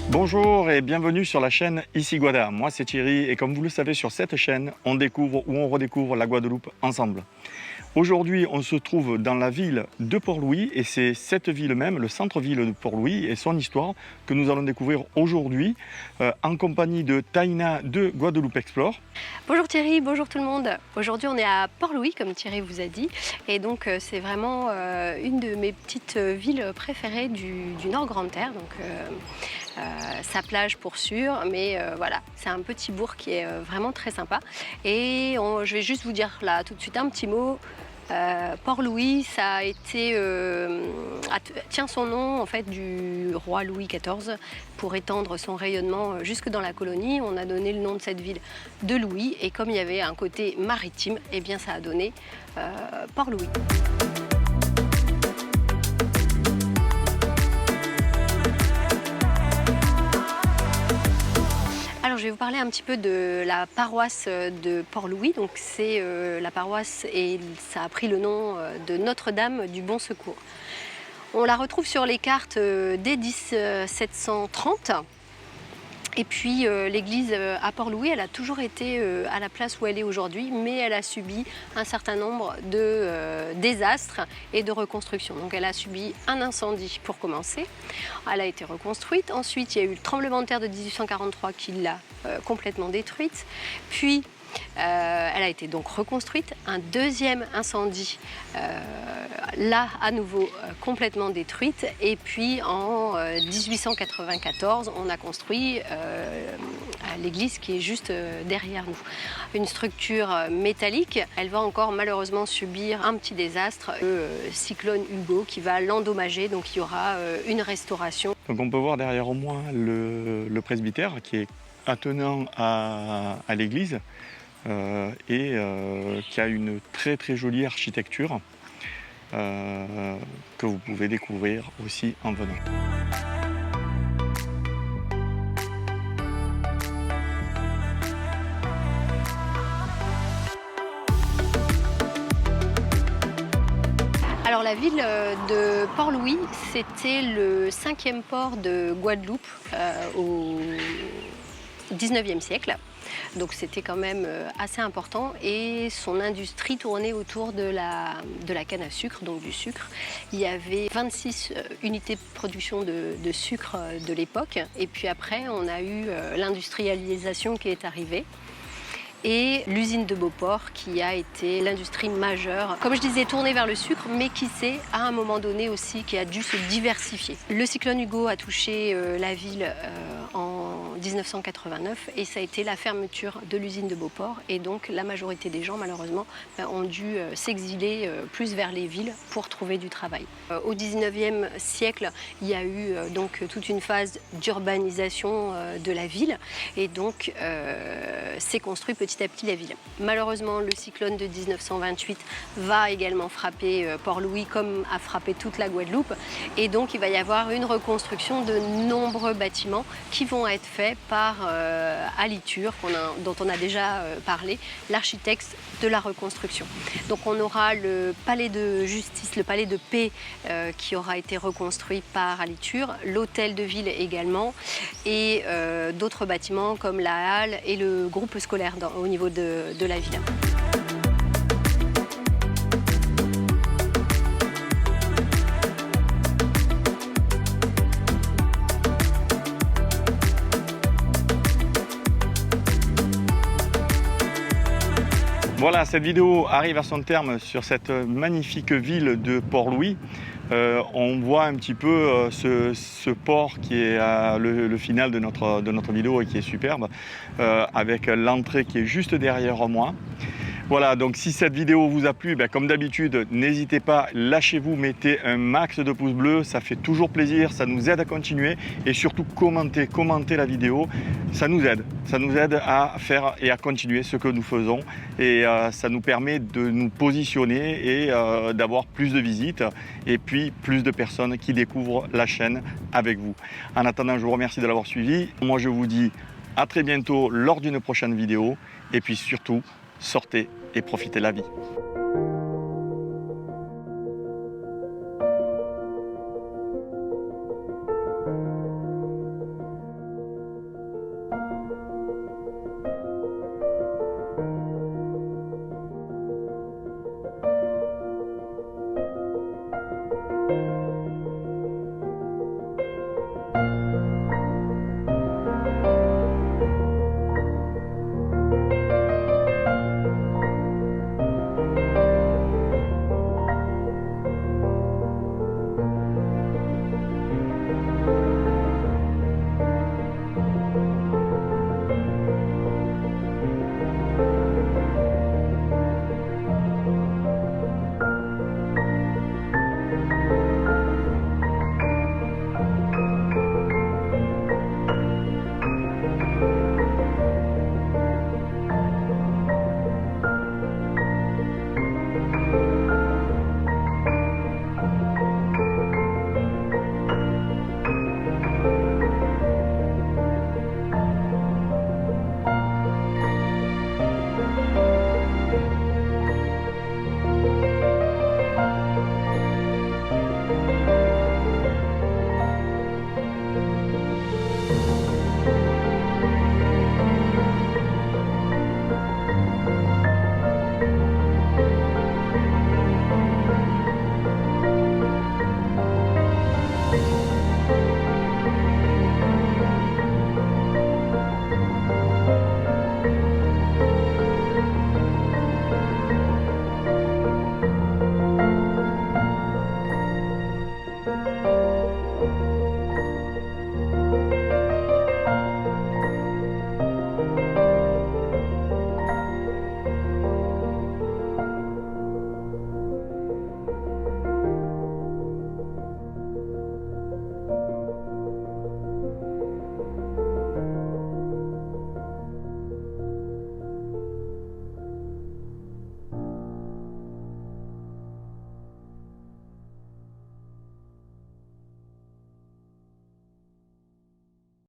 Bonjour et bienvenue sur la chaîne Ici Guada. Moi c'est Thierry et comme vous le savez sur cette chaîne, on découvre ou on redécouvre la Guadeloupe ensemble. Aujourd'hui, on se trouve dans la ville de Port-Louis et c'est cette ville même, le centre-ville de Port-Louis et son histoire que nous allons découvrir aujourd'hui en compagnie de Taïna de Guadeloupe Explore. Bonjour Thierry, bonjour tout le monde. Aujourd'hui on est à Port-Louis comme Thierry vous a dit et donc c'est vraiment une de mes petites villes préférées du Nord Grande-Terre. Sa plage pour sûr, mais voilà, c'est un petit bourg qui est vraiment très sympa. Et je vais juste vous dire là tout de suite un petit mot. Port-Louis, ça a été, tient son nom en fait du roi Louis XIV pour étendre son rayonnement jusque dans la colonie. On a donné le nom de cette ville de Louis et comme il y avait un côté maritime, eh bien ça a donné Port-Louis. Alors, je vais vous parler un petit peu de la paroisse de Port-Louis. Donc, c'est la paroisse et ça a pris le nom de Notre-Dame du Bon Secours. On la retrouve sur les cartes dès 1730. Et puis l'église à Port-Louis, elle a toujours été à la place où elle est aujourd'hui, mais elle a subi un certain nombre de désastres et de reconstructions. Donc elle a subi un incendie pour commencer, elle a été reconstruite. Ensuite, il y a eu le tremblement de terre de 1843 qui l'a complètement détruite. Puis elle a été donc reconstruite. Un deuxième incendie là à nouveau complètement détruite. Et puis en 1894, on a construit l'église qui est juste derrière nous. Une structure métallique. Elle va encore malheureusement subir un petit désastre, le cyclone Hugo qui va l'endommager. Donc il y aura une restauration. Donc on peut voir derrière moi le presbytère qui est attenant à l'église. Et qui a une très jolie architecture que vous pouvez découvrir aussi en venant. Alors la ville de Port-Louis, c'était le 5e port de Guadeloupe au 19e siècle. Donc c'était quand même assez important et son industrie tournait autour de la canne à sucre, donc du sucre. Il y avait 26 unités de production de sucre de l'époque et puis après on a eu l'industrialisation qui est arrivée. Et l'usine de Beauport qui a été l'industrie majeure, comme je disais, tournée vers le sucre, mais qui s'est, à un moment donné aussi, qui a dû se diversifier. Le cyclone Hugo a touché la ville en 1989 et ça a été la fermeture de l'usine de Beauport et donc la majorité des gens, malheureusement, ont dû s'exiler plus vers les villes pour trouver du travail. Au 19e siècle, il y a eu donc toute une phase d'urbanisation de la ville et donc s'est construit petit à petit la ville. Malheureusement, le cyclone de 1928 va également frapper Port-Louis comme a frappé toute la Guadeloupe. Et donc, il va y avoir une reconstruction de nombreux bâtiments qui vont être faits par Aliture, dont on a déjà parlé, l'architecte de la reconstruction. Donc, on aura le palais de justice, le palais de paix qui aura été reconstruit par Aliture, l'hôtel de ville également, et d'autres bâtiments comme la halle et le groupe scolaire au niveau de la ville. Voilà, cette vidéo arrive à son terme sur cette magnifique ville de Port-Louis. On voit un petit peu ce port qui est le final de notre vidéo et qui est superbe, avec l'entrée qui est juste derrière moi. Voilà, donc si cette vidéo vous a plu, comme d'habitude, n'hésitez pas, lâchez-vous, mettez un max de pouces bleus, ça fait toujours plaisir, ça nous aide à continuer et surtout commentez la vidéo, ça nous aide à faire et à continuer ce que nous faisons et ça nous permet de nous positionner et d'avoir plus de visites et puis plus de personnes qui découvrent la chaîne avec vous. En attendant, je vous remercie de l'avoir suivi. Moi, je vous dis à très bientôt lors d'une prochaine vidéo et puis surtout, sortez et profitez de la vie.